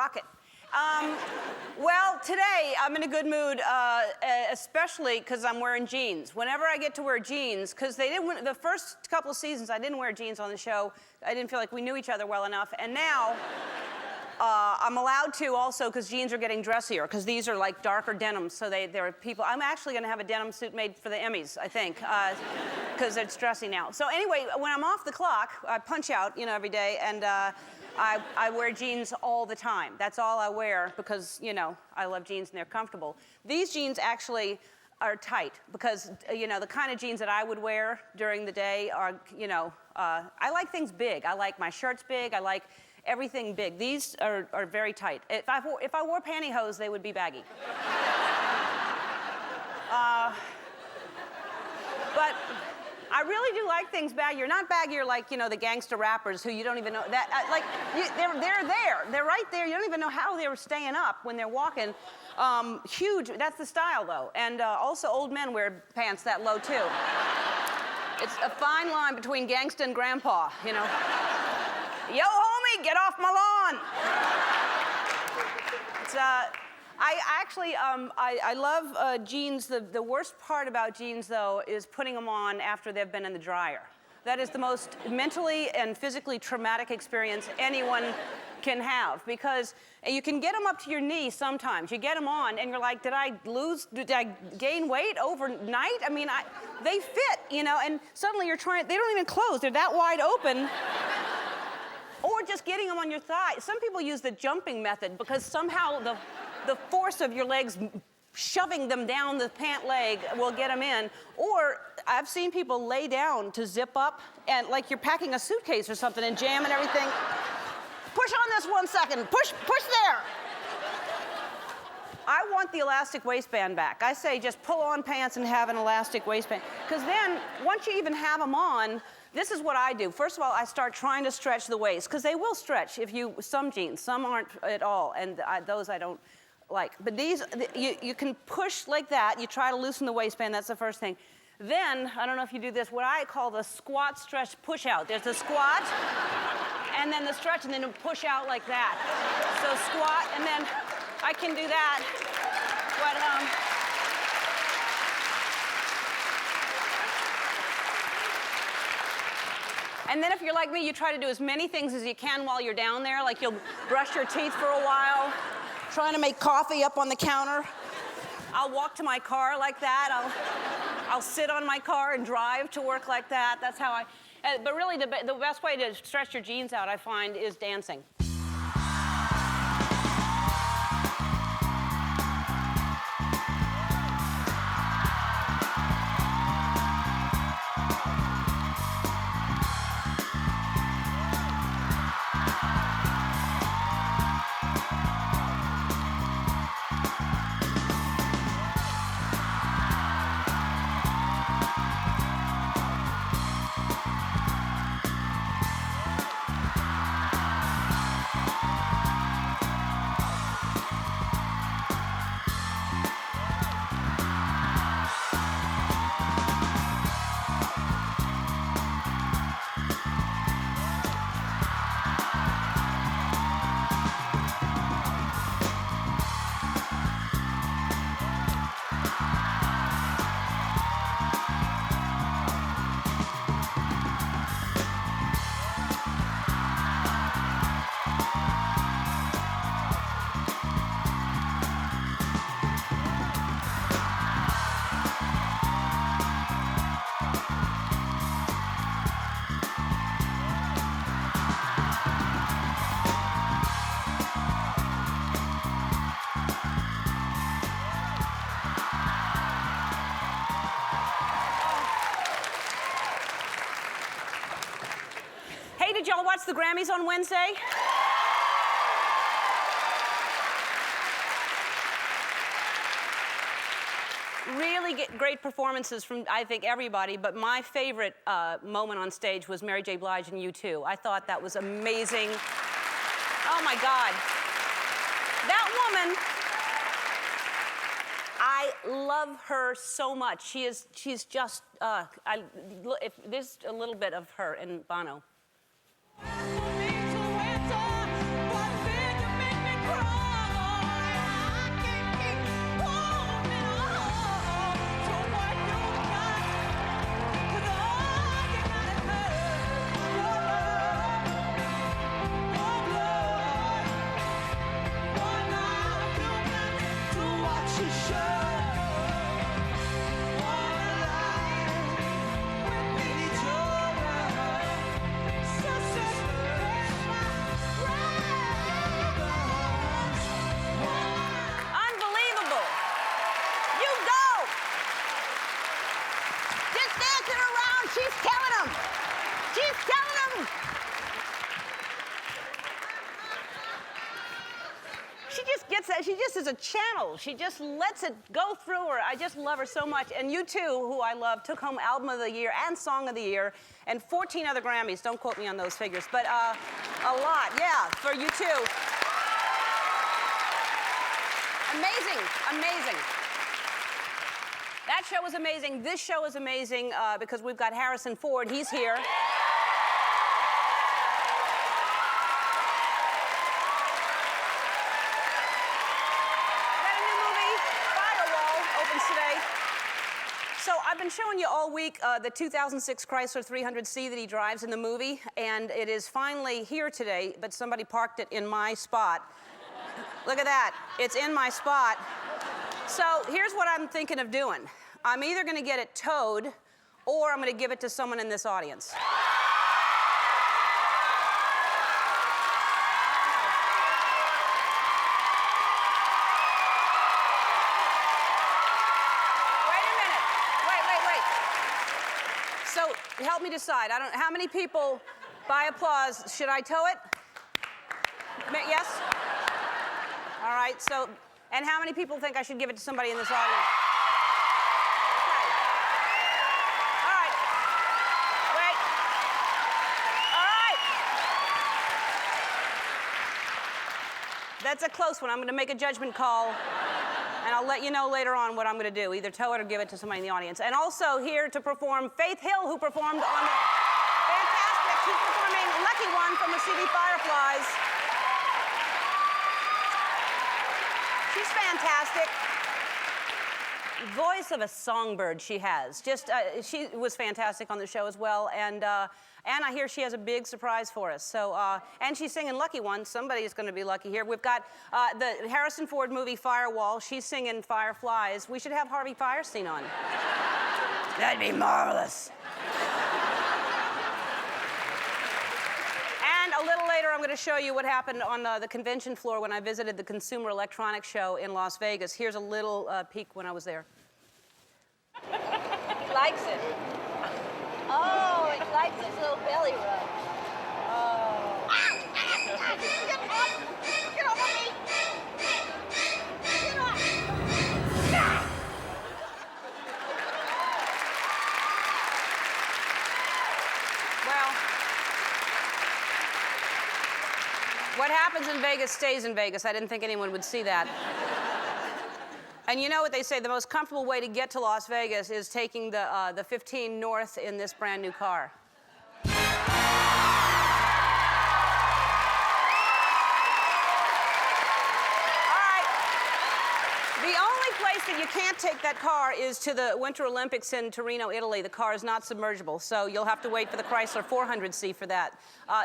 rock it. Well, today I'm in a good mood, especially because I'm wearing jeans. Whenever I get to wear jeans, because the first couple of seasons I didn't wear jeans on the show. I didn't feel like we knew each other well enough. And now I'm allowed to also because jeans are getting dressier, because these are like darker denims. So there are people. I'm actually going to have a denim suit made for the Emmys, I think, because it's dressy now. So anyway, when I'm off the clock, I punch out, every day, and I wear jeans all the time. That's all I wear because, I love jeans and they're comfortable. These jeans actually are tight because, the kind of jeans that I would wear during the day are, I like things big. I like my shirts big. I like everything big. These are very tight. If I wore pantyhose, they would be baggy. But I really do like things baggy. You're not baggier like, the gangster rappers who you don't even know. They're there. They're right there. You don't even know how they were staying up when they're walking. Huge. That's the style, though. And also old men wear pants that low, too. It's a fine line between gangsta and grandpa, Yo, homie, get off my lawn. It's, I love jeans. The worst part about jeans, though, is putting them on after they've been in the dryer. That is the most mentally and physically traumatic experience anyone can have, because you can get them up to your knee sometimes. You get them on, and you're like, did I gain weight overnight? I mean, they fit, and suddenly you're trying, they don't even close. They're that wide open. Or just getting them on your thigh. Some people use the jumping method because somehow the force of your legs shoving them down the pant leg will get them in. Or I've seen people lay down to zip up, and like you're packing a suitcase or something and jam and everything. Push on this 1 second. Push there. I want the elastic waistband back. I say just pull on pants and have an elastic waistband. Because then, once you even have them on, this is what I do. First of all, I start trying to stretch the waist, because they will stretch some jeans. Some aren't at all, and those I don't like. But these, you can push like that. You try to loosen the waistband. That's the first thing. Then, I don't know if you do this, what I call the squat, stretch, push out. There's the squat, and then the stretch, and then push out like that. So squat, and then I can do that. But, and then if you're like me, you try to do as many things as you can while you're down there. Like you'll brush your teeth for a while, trying to make coffee up on the counter. I'll walk to my car like that. I'll sit on my car and drive to work like that. That's how but really the best way to stretch your jeans out, I find, is dancing. Did y'all watch the Grammys on Wednesday? Really great performances from, I think, everybody, but my favorite moment on stage was Mary J. Blige and U2. I thought that was amazing. Oh, my God. That woman, I love her so much. She's just, if there's a little bit of her in Bono. is a channel. She just lets it go through her. I just love her so much. And U2, who I love, took home Album of the Year and Song of the Year and 14 other Grammys. Don't quote me on those figures, but a lot, yeah, for U2. Amazing, amazing. That show was amazing. This show is amazing because we've got Harrison Ford. He's here. So I've been showing you all week the 2006 Chrysler 300C that he drives in the movie, and it is finally here today, but somebody parked it in my spot. Look at that. It's in my spot. So here's what I'm thinking of doing. I'm either going to get it towed, or I'm going to give it to someone in this audience. So help me decide. I don't. How many people, by applause, should I tow it? Yes? All right. So, and how many people think I should give it to somebody in this audience? Okay. All right. Wait. All right. That's a close one. I'm going to make a judgment call. And I'll let you know later on what I'm going to do, either tow it or give it to somebody in the audience. And also here to perform, Faith Hill, who performed on the fantastic, she's performing Lucky One from the CD Fireflies. She's fantastic. Voice of a songbird she has. Just, she was fantastic on the show as well. And I hear she has a big surprise for us. So, and she's singing Lucky One. Somebody's going to be lucky here. We've got the Harrison Ford movie Firewall. She's singing Fireflies. We should have Harvey Fierstein on. That'd be marvelous. And a little later, I'm going to show you what happened on the convention floor when I visited the Consumer Electronics Show in Las Vegas. Here's a little peek when I was there. He likes it. Oh, he likes his little belly rub. Oh. Get off of me! Get off! Well, what happens in Vegas stays in Vegas. I didn't think anyone would see that. And you know what they say, the most comfortable way to get to Las Vegas is taking the 15 North in this brand new car. The only place that you can't take that car is to the Winter Olympics in Torino, Italy. The car is not submergible, so you'll have to wait for the Chrysler 400C for that.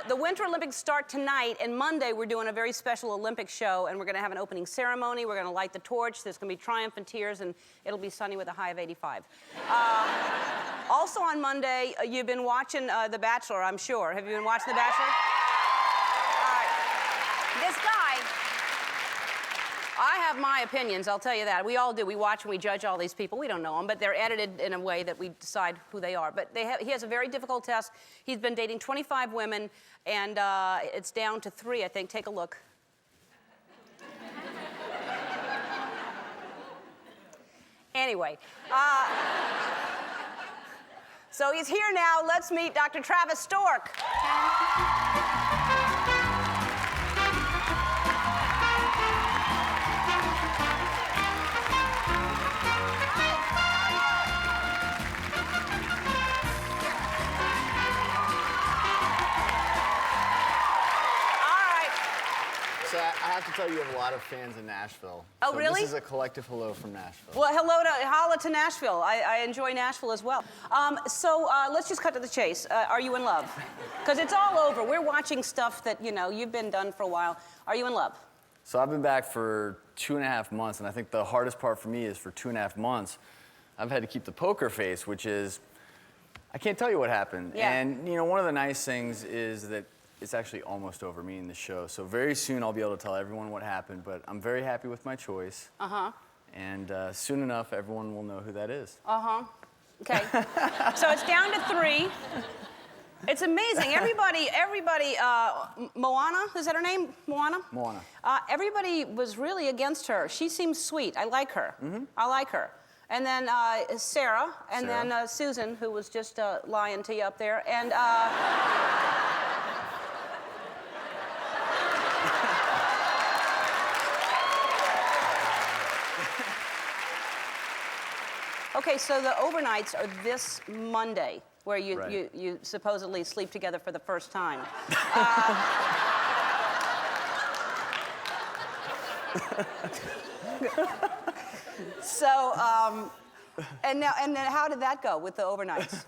The Winter Olympics start tonight, and Monday we're doing a very special Olympic show, and we're going to have an opening ceremony. We're going to light the torch. There's going to be triumph and tears, and it'll be sunny with a high of 85. Also on Monday, you've been watching The Bachelor, I'm sure. Have you been watching The Bachelor? All right. This guy... I have my opinions, I'll tell you that. We all do. We watch and we judge all these people. We don't know them, but they're edited in a way that we decide who they are. But he has a very difficult test. He's been dating 25 women, and it's down to 3, I think. Take a look. Anyway. So he's here now. Let's meet Dr. Travis Stork. So I have to tell you, you have a lot of fans in Nashville. Oh, so really? This is a collective hello from Nashville. Well, holla to Nashville. I enjoy Nashville as well. So let's just cut to the chase. Are you in love? Because it's all over. We're watching stuff that, you know, you've been done for a while. Are you in love? So I've been back for 2.5 months, and I think the hardest part for me is for 2.5 months, I've had to keep the poker face, which is, I can't tell you what happened. Yeah. And, you know, one of the nice things is that it's actually almost over, me and the show. So very soon I'll be able to tell everyone what happened, but I'm very happy with my choice. Uh-huh. And soon enough, everyone will know who that is. Uh-huh. Okay. So it's down to 3. It's amazing. Everybody, Moana, is that her name? Moana? Moana. Everybody was really against her. She seems sweet. I like her. I like her. And then Sarah, and then Susan, who was just lying to you up there, and... Okay, so the overnights are this Monday, where you supposedly sleep together for the first time. So, and then how did that go with the overnights?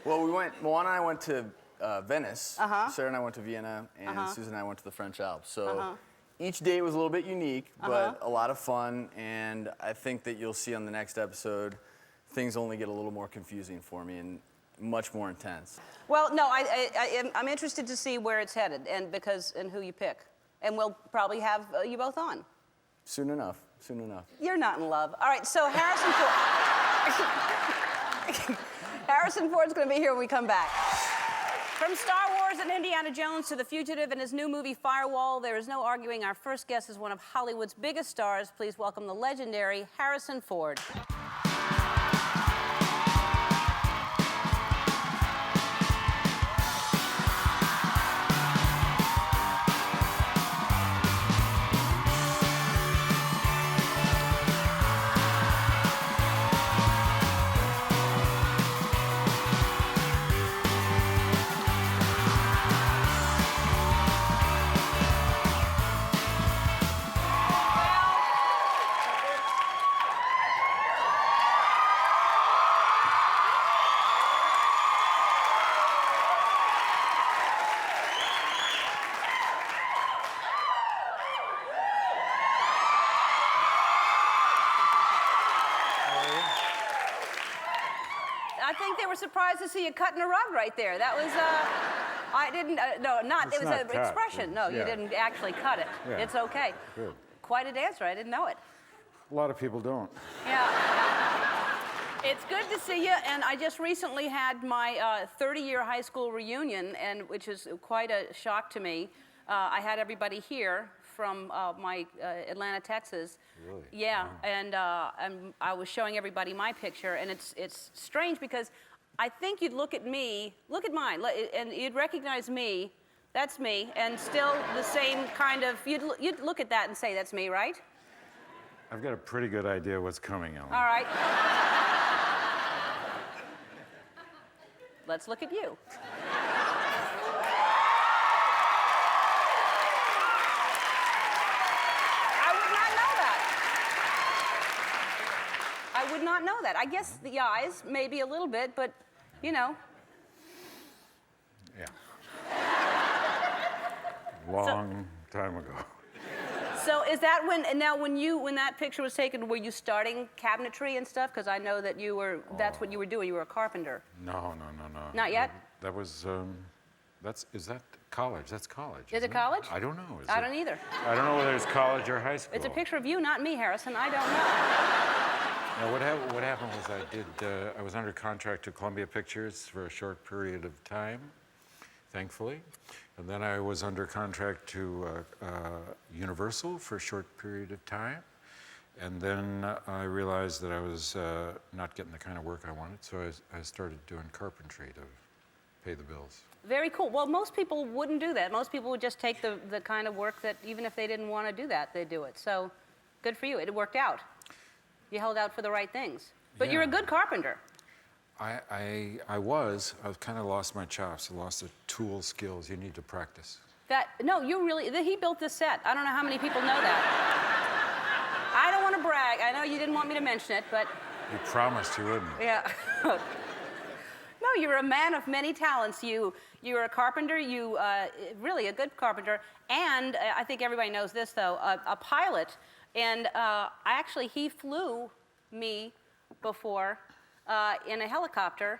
Well, Moana and I went to Venice. Sarah and I went to Vienna, and Susan and I went to the French Alps. So each day was a little bit unique, but a lot of fun. And I think that you'll see on the next episode, things only get a little more confusing for me and much more intense. Well, no, I'm interested to see where it's headed, and who you pick, and we'll probably have you both on. Soon enough. Soon enough. You're not in love. All right, so Harrison Ford. Harrison Ford's going to be here when we come back. From Star Wars and Indiana Jones to The Fugitive and his new movie Firewall, there is no arguing our first guest is one of Hollywood's biggest stars. Please welcome the legendary Harrison Ford. I think they were surprised to see you cutting a rug right there. That was, I didn't, no, not, It's it was not an cut. expression. No, you Yeah. didn't actually cut it. Yeah. It's okay. Good. Quite a dancer, I didn't know it. A lot of people don't. Yeah. It's good to see you, and I just recently had my 30-year high school reunion, and which is quite a shock to me. I had everybody here from my Atlanta, Texas. Really? Yeah, and I was showing everybody my picture, and it's strange because I think you'd look at me, look at mine, and you'd recognize me. That's me, and still the same kind of. You'd look at that and say that's me, right? I've got a pretty good idea what's coming, Ellen. All right. Let's look at you. I would not know that. I guess the eyes, maybe a little bit, but, you know. Yeah. Long time ago. So is that when that picture was taken, were you starting cabinetry and stuff? Because I know that that's what you were doing. You were a carpenter. No. Not yet? That was, is that college? That's college. Is it isn't college? I don't know. I don't either. I don't know whether it's college or high school. It's a picture of you, not me, Harrison. I don't know. Now, what happened was I was under contract to Columbia Pictures for a short period of time, thankfully. And then I was under contract to Universal for a short period of time. And then I realized that I was not getting the kind of work I wanted, so I started doing carpentry to pay the bills. Very cool. Well, most people wouldn't do that. Most people would just take the kind of work that even if they didn't want to do that, they'd do it. So good for you. It worked out. You held out for the right things. But you're a good carpenter. I kind of lost my chops. I lost the tool skills. You need to practice. No, he built this set. I don't know how many people know that. I don't want to brag. I know you didn't want me to mention it, but. You promised you wouldn't. Yeah. No, you're a man of many talents. You're a carpenter, really a good carpenter, and I think everybody knows this, though, a pilot. And he flew me before in a helicopter,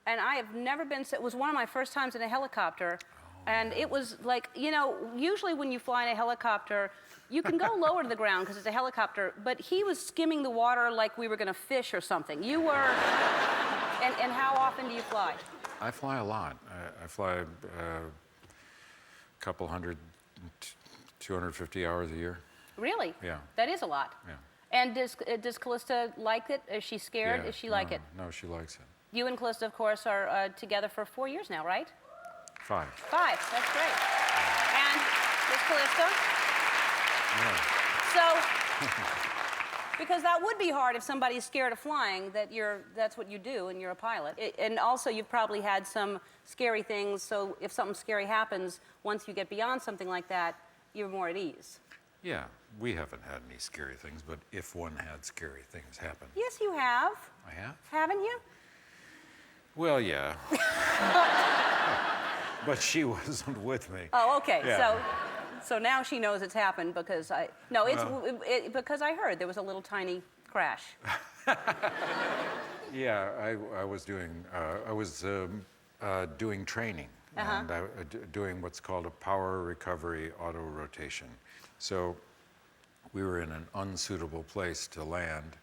and I have never been, it was one of my first times in a helicopter, and it was like, usually when you fly in a helicopter, you can go lower to the ground because it's a helicopter, but he was skimming the water like we were going to fish or something. You were And how often do you fly? I fly a lot. I fly a couple hundred, 250 hours a year. Really? Yeah. That is a lot. Yeah. And does Callista like it? Is she scared? Yeah, Is she like it? No, she likes it. You and Callista, of course, are together for 4 years now, right? 5. 5. That's great. And Miss Callista? Yeah. So, because that would be hard if somebody's scared of flying, that's what you do, and you're a pilot. And also, you've probably had some scary things, so if something scary happens, once you get beyond something like that, you're more at ease. Yeah, we haven't had any scary things, but if one had scary things happen. Yes, you have. I have? Haven't you? Well, yeah. But she wasn't with me. Oh, okay. Yeah. So now she knows it's happened because because I heard there was a little tiny crash. Yeah, I was doing doing training and doing what's called a power recovery auto rotation. So we were in an unsuitable place to land.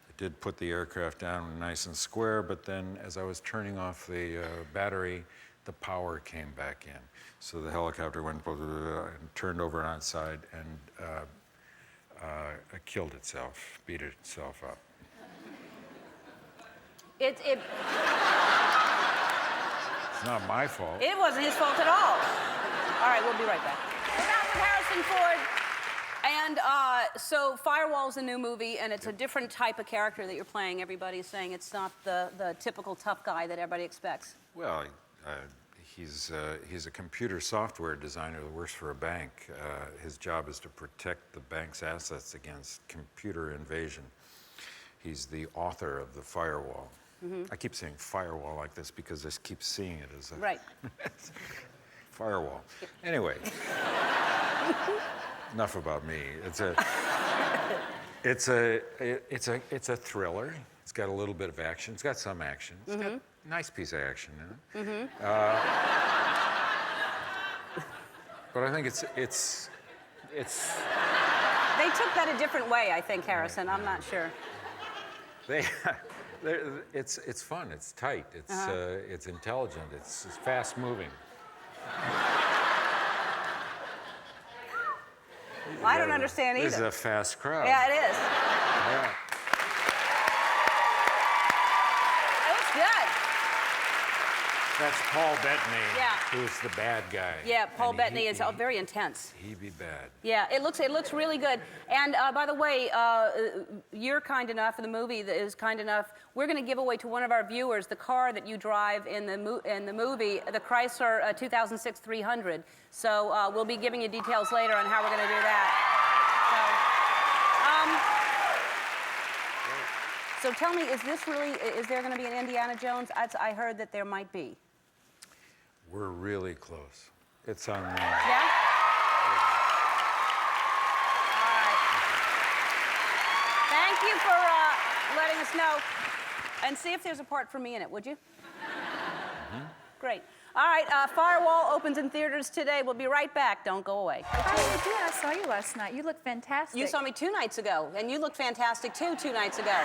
I did put the aircraft down nice and square, but then as I was turning off the battery, the power came back in. So the helicopter went and turned over on its side and killed itself, beat itself up. It It's not my fault. wasn't his fault at all. All right, we'll be right back. We're back with Harrison Ford. And so Firewall's a new movie, and it's a different type of character that you're playing. Everybody's saying it's not the typical tough guy that everybody expects. Well, he's a computer software designer that works for a bank. His job is to protect the bank's assets against computer invasion. He's the author of the Firewall. I keep saying Firewall like this because I keep seeing it as a Right. Firewall. Anyway, enough about me. It's a thriller. It's got a little bit of action. It's got some action. It's got a nice piece of action in it. But I think it's. They took that a different way, I think, Harrison. I'm not sure. It's fun. It's tight. It's intelligent. It's fast moving. I don't understand either. This is a fast crowd. Yeah, it is. Yeah. It's good. That's Paul Bettany, Yeah. who's the bad guy. Yeah, Paul And Bettany is very intense. He'd be bad. Yeah, it looks really good. And by the way, you're kind enough, the movie is kind enough. We're going to give away to one of our viewers the car that you drive in the movie, the Chrysler 2006 300. So we'll be giving you details later on how we're going to do that. So tell me, is there going to be an Indiana Jones? I heard that there might be. We're really close. It's on. Yeah? All right. Thank you for letting us know. And see if there's a part for me in it, would you? Great. All right, Firewall opens in theaters today. We'll be right back. Don't go away. How are you doing? I saw you last night. You look fantastic. You saw me 2 nights ago, and you looked fantastic too 2 nights ago.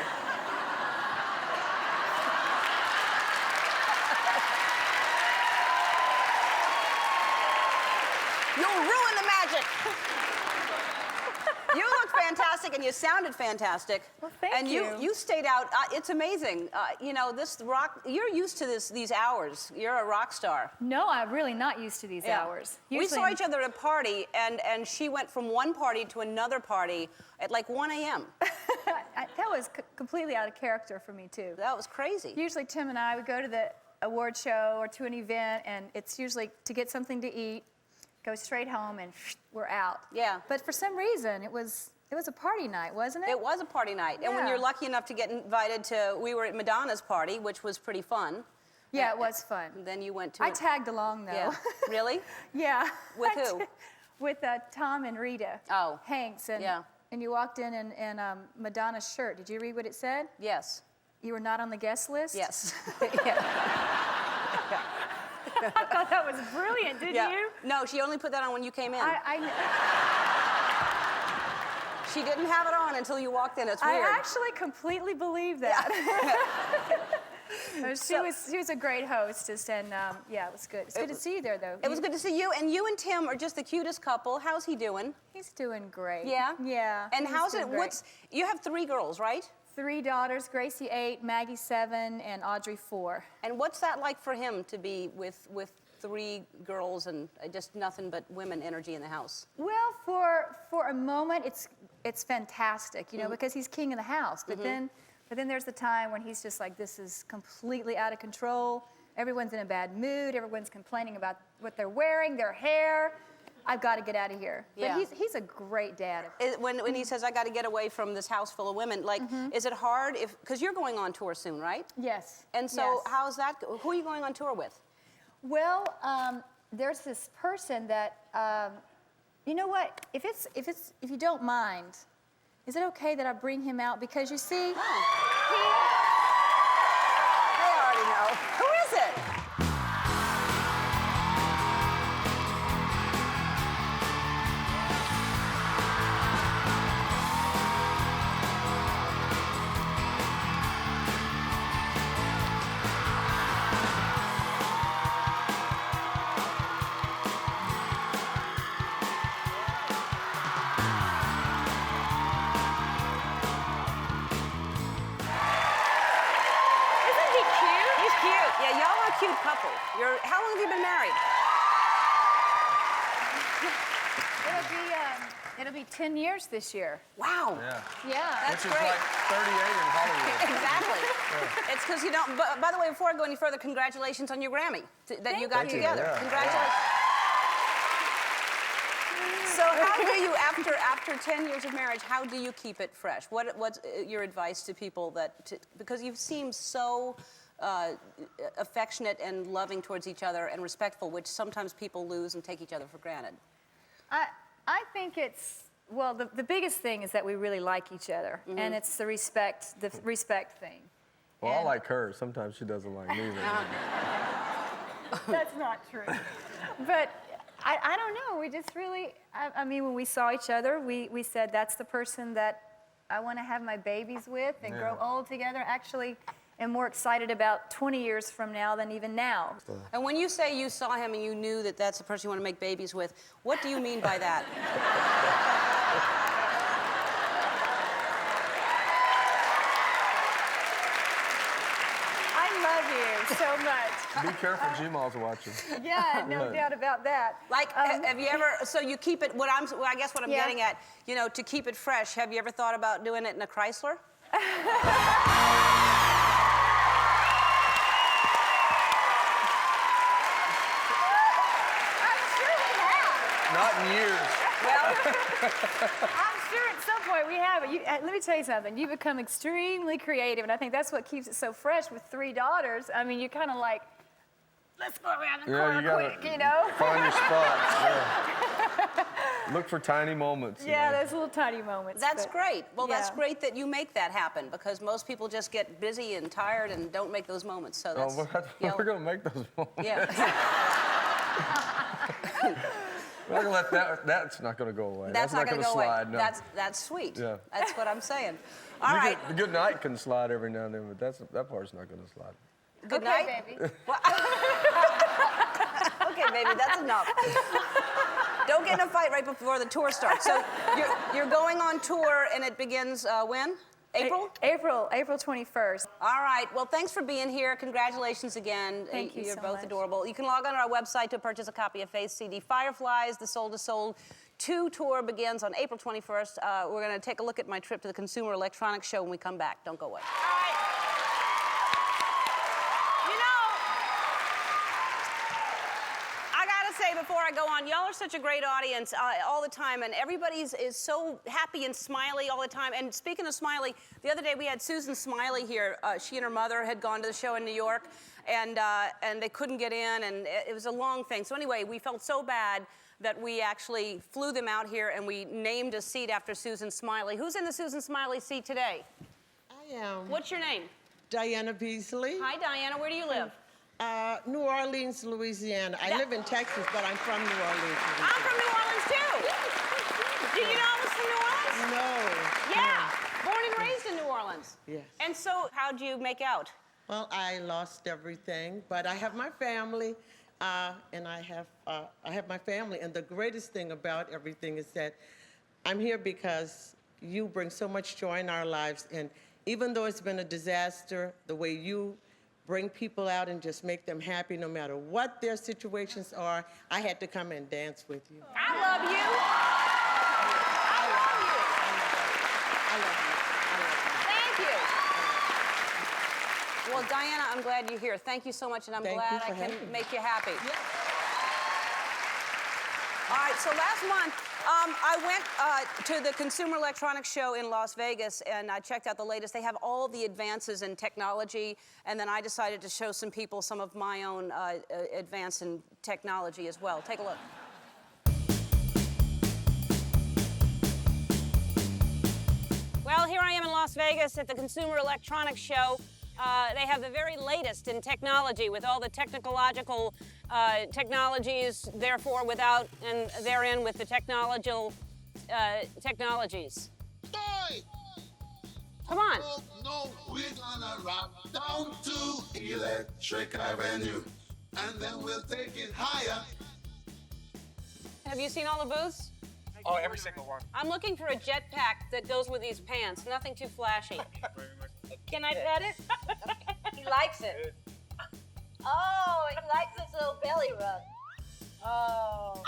You'll ruin the magic. You looked fantastic, and you sounded fantastic. Well, thank and you. you stayed out. It's amazing. You know, this rock. You're used to these hours. You're a rock star. No, I'm really not used to these hours. We saw each other at a party, and she went from one party to another party at like 1 a.m. That was completely out of character for me, too. That was crazy. Usually, Tim and I would go to the award show or to an event, and it's usually to get something to eat, go straight home, and we're out. Yeah. But for some reason, it was a party night, wasn't it? It was a party night. And when Yeah. you're lucky enough to get invited we were at Madonna's party, which was pretty fun. Yeah, it was fun. And then you went to I tagged along, though. Yeah. Really? Yeah. With who? With Tom and Rita. Oh. Hanks. And, Yeah. and you walked in Madonna's shirt. Did you read what it said? Yes. You were not on the guest list? Yes. I thought that was brilliant, didn't you? No, she only put that on when you came in. I She didn't have it on until you walked in. It's weird. actually completely believe that. She was a great hostess, and yeah, it was good. It's good to see you there, though. It was good to see you, and Tim are just the cutest couple. How's he doing? He's doing great. Yeah? Yeah. And he's how's doing it, great. you have 3 girls, right? 3 daughters, Gracie 8, Maggie 7, and Audrey 4. And what's that like for him to be with 3 girls and just nothing but women energy in the house? Well, for a moment, it's fantastic, you know, because he's king of the house. But then there's the time when he's just like, this is completely out of control. Everyone's in a bad mood. Everyone's complaining about what they're wearing, their hair. I've got to get out of here. Yeah. But he's a great dad. When he says, I got to get away from this house full of women, like, is it hard because you're going on tour soon, right? Yes. And so yes. how's that? Who are you going on tour with? Well, there's this person that, you know what? If you don't mind, is it okay that I bring him out? Because you see, I already know. Who is it? Cute couple. How long have you been married? It'll be 10 years this year. Wow. Yeah. That's Which great. is like 38 in Hollywood. Exactly. Yeah. It's because you don't. By the way, before I go any further, congratulations on your Grammy that you got together. Yeah. Congratulations. So how do you, after 10 years of marriage, how do you keep it fresh? What's your advice to people because you seem so affectionate and loving towards each other and respectful, which sometimes people lose and take each other for granted? I think it's, well, the biggest thing is that we really like each other, and it's the respect thing. Well, I like her. Sometimes she doesn't like me. That's not true. But I don't know. We just really, I mean, when we saw each other, we said, that's the person that I want to have my babies with and grow old together. Actually, am more excited about 20 years from now than even now. And when you say you saw him and you knew that that's the person you want to make babies with, what do you mean by that? I love you so much. Be careful, G-Mal's watching. Yeah, no doubt about that. Like, have you ever, so you keep it, I guess what I'm getting at, you know, to keep it fresh, have you ever thought about doing it in a Chrysler? Not in years. Well, I'm sure at some point we have it. Let me tell you something. You become extremely creative, and I think that's what keeps it so fresh with 3 daughters. I mean, you're kind of like, let's go around the corner quick, you know? Find your spots. Yeah. Look for tiny moments. Yeah, those little tiny moments. that's great. Well, that's yeah. great that you make that happen because most people just get busy and tired and don't make those moments. So that's, we're going to make those moments. yeah. We're going to let that's not going to go away. That's not going to go slide, away. no. That's sweet. Yeah. That's what I'm saying. All right. The good night can slide every now and then, but that part's not going to slide. Good Okay, night. baby. Okay, baby, that's enough. Don't get in a fight right before the tour starts. So you're going on tour, and it begins when? April? April 21st. All right. Well, thanks for being here. Congratulations again. Thank you You're so both much. adorable. You can log on to our website to purchase a copy of Faith's CD. Fireflies, the Soul to Soul 2 tour begins on April 21st. We're going to take a look at my trip to the Consumer Electronics Show when we come back. Don't go away. All right. You know, I got to say before I go on, y'all are such a great audience all the time, and everybody is so happy and smiley all the time. And speaking of smiley, the other day we had Susan Smiley here. She and her mother had gone to the show in New York, and they couldn't get in, and it was a long thing. So anyway, we felt so bad that we actually flew them out here, and we named a seat after Susan Smiley. Who's in the Susan Smiley seat today? I am. What's your name? Diana Beasley. Hi, Diana. Where do you live? New Orleans, Louisiana. I live in Texas, but I'm from New Orleans, Louisiana. I'm from New Orleans, too. Did you know I was from New Orleans? No. Yeah. Born and raised in New Orleans. Yes. And so, how'd you make out? Well, I lost everything, but I have my family, and I have my family. And the greatest thing about everything is that I'm here because you bring so much joy in our lives. And even though it's been a disaster, the way you bring people out and just make them happy no matter what their situations are, I had to come and dance with you. I love you. I love you. I love you. Thank you. Well, Diana, I'm glad you're here. Thank you so much, and I'm Thank glad you for I can having me. make you happy. All right, so last month, I went to the Consumer Electronics Show in Las Vegas, and I checked out the latest. They have all the advances in technology, and then I decided to show some people some of my own advance in technology as well. Take a look. Well, here I am in Las Vegas at the Consumer Electronics Show. They have the very latest in technology with all the technological technologies, therefore without, and therein with the technological technologies. Boy! Come on. No, we're gonna rock down to Electric Avenue, and then we'll take it higher. Have you seen all the booths? Oh, every single one. I'm looking for a jetpack that goes with these pants. Nothing too flashy. Can I pet it? He likes it. Oh, he likes his little belly rub. Oh.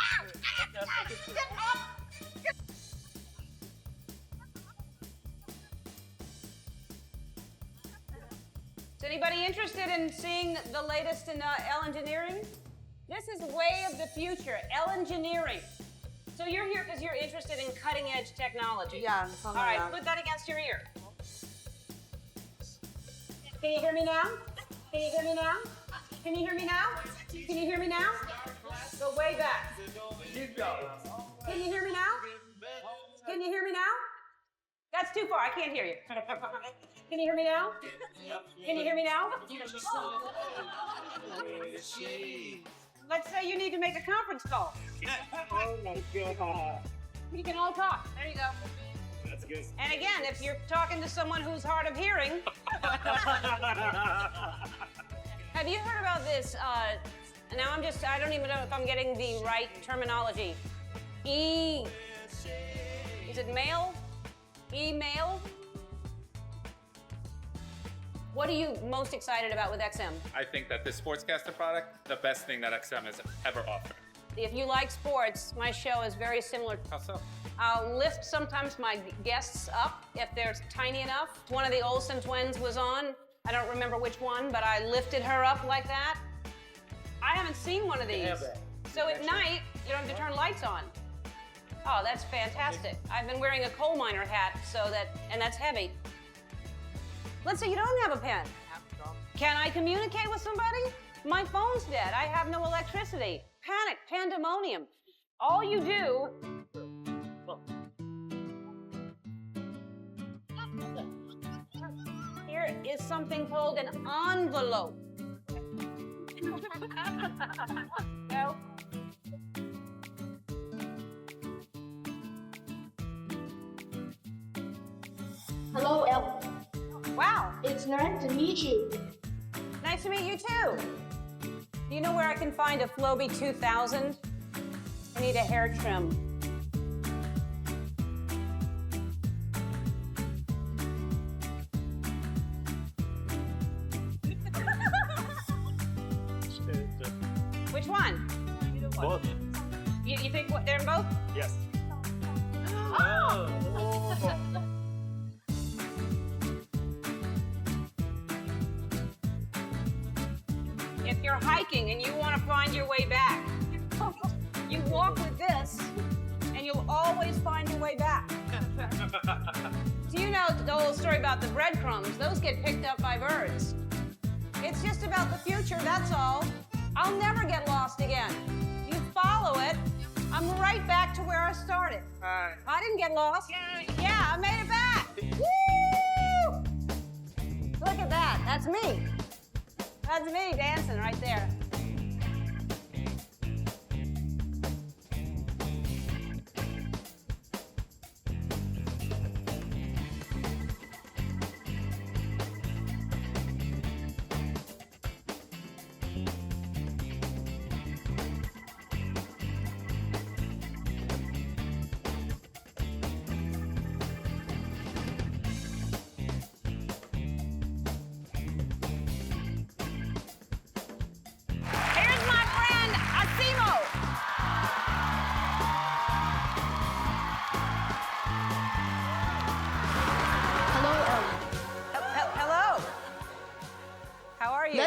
Is anybody interested in seeing the latest in Engineering? This is way of the future, Engineering. So you're here because you're interested in cutting edge technology. Yeah. All right, put that against your ear. Can you hear me now? Can you hear me now? Can you hear me now? Can you hear me now? Go way back. Keep going. Can you hear me now? Can you hear me now? That's too far. I can't hear you. Can you hear me now? Can you hear me now? Let's say you need to make a conference call. Oh my God. You can all talk. There you go. That's good. And again, if you're talking to someone who's hard of hearing. Have you heard about this? Now I don't even know if I'm getting the right terminology. Is it mail? Email? What are you most excited about with XM? I think that this Sportscaster product, the best thing that XM has ever offered. If you like sports, my show is very similar. How so? I'll lift sometimes my guests up if they're tiny enough. One of the Olsen twins was on. I don't remember which one, but I lifted her up like that. I haven't seen one of these. So at night, you don't have to turn lights on. Oh, that's fantastic. I've been wearing a coal miner hat, and that's heavy. Let's say you don't have a pen. Can I communicate with somebody? My phone's dead. I have no electricity. Panic, pandemonium. All you do. Here is something called an envelope. No. Hello, El. Wow. It's nice to meet you. Nice to meet you too. Do you know where I can find a Floby 2000? I need a hair trim. Which one? Both. You think they're in both? Yes. Oh! If you're hiking and you want to find your way back, you walk with this and you'll always find your way back. Do you know the old story about the breadcrumbs? Those get picked up by birds. It's just about the future, that's all. I'll never get lost again. You follow it, I'm right back to where I started. Hi. I didn't get lost. Yeah, I made it back. Woo! Look at that, that's me. That's me dancing right there.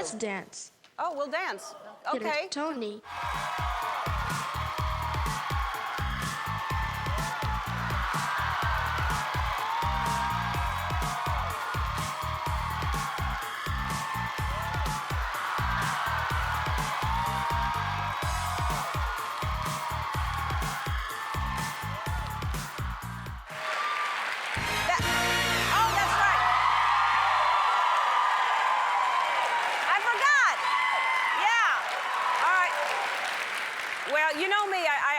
Let's dance. Oh, we'll dance. Get it, Okay. Tony. Oh, that's right. I forgot. Yeah. All right. Well, you know me.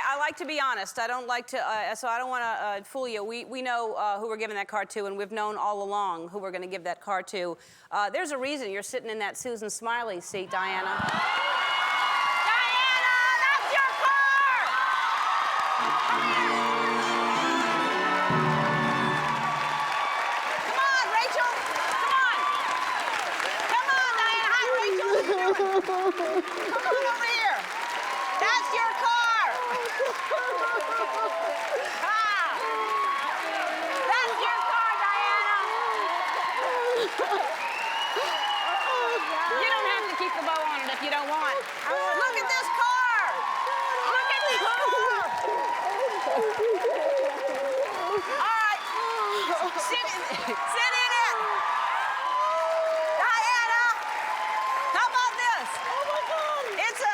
I like to be honest. I don't like to, so I don't want to fool you. We know who we're giving that card to, and we've known all along who we're going to give that card to. There's a reason you're sitting in that Susan Smiley seat, Diana. Diana, that's your card! Come on, Rachel. Come on. Come on, Diana. Hi, Rachel. What are you doing? Come on over here. That's your car. Ah. That's your car, Diana. You don't have to keep the bow on it if you don't want. Look at this car. Look at this car. All right. Sit in it. Diana, how about this? It's a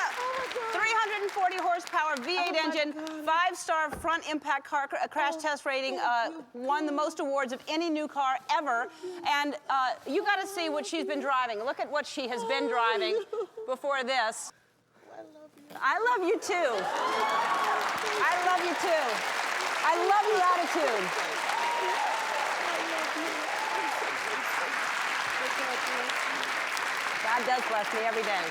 340 horsepower V8 engine, 5-star front impact car crash test rating, won the most awards of any new car ever. And you got to see what she's been driving. Look at what she has been driving before this. I love you too. I love you too. I love your attitude. God does bless me every day.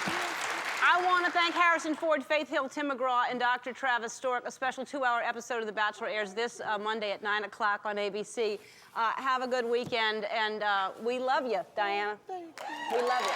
I want to thank Harrison Ford, Faith Hill, Tim McGraw, and Dr. Travis Stork. A special 2-hour episode of The Bachelor airs this Monday at 9 o'clock on ABC. Have a good weekend, and we love you, Diana. We love you.